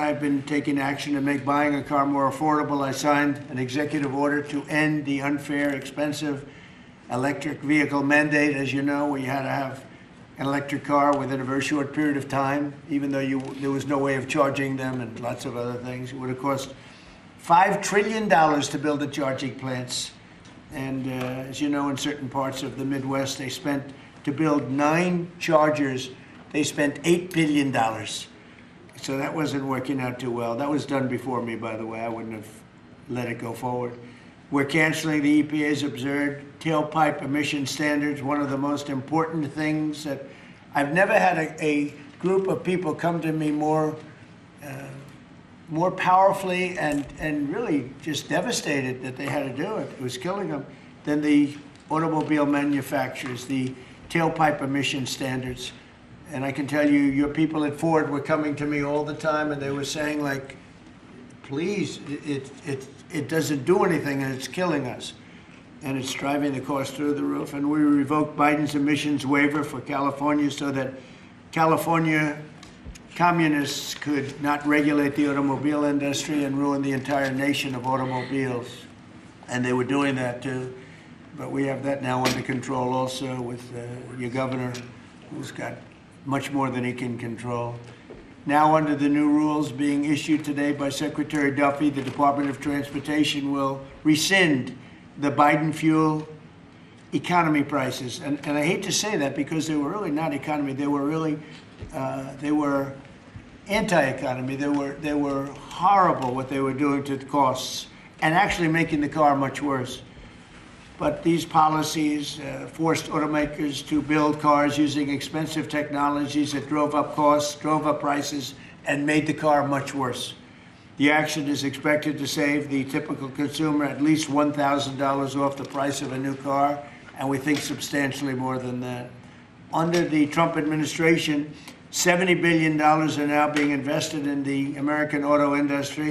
I've been taking action to make buying a car more affordable. I signed an executive order to end the unfair, expensive electric vehicle mandate, as you know, where you had to have an electric car within a very short period of time, even though there was no way of charging them and lots of other things. It would have cost $5 trillion to build the charging plants. And as you know, in certain parts of the Midwest, they spent, to build 9 chargers, they spent $8 billion. So that wasn't working out too well. That was done before me, by the way. I wouldn't have let it go forward. We're canceling the EPA's absurd tailpipe emission standards, one of the most important things that I've never had a group of people come to me more powerfully and really just devastated that they had to do it. It was killing them, than the automobile manufacturers, the tailpipe emission standards. And I can tell you, your people at Ford were coming to me all the time, and they were saying, like, please, it doesn't do anything, and it's killing us. And it's driving the cost through the roof. And we revoked Biden's emissions waiver for California so that California communists could not regulate the automobile industry and ruin the entire nation of automobiles. And they were doing that too. But we have that now under control also with your governor, who's got much more than he can control. Now, under the new rules being issued today by Secretary Duffy, the Department of Transportation will rescind the Biden fuel economy prices. And I hate to say that because they were really not economy. They were really, they were anti-economy. They were horrible what they were doing to the costs and actually making the car much worse. But these policies forced automakers to build cars using expensive technologies that drove up costs, drove up prices, and made the car much worse. The action is expected to save the typical consumer at least $1,000 off the price of a new car, and we think substantially more than that. Under the Trump administration, $70 billion are now being invested in the American auto industry.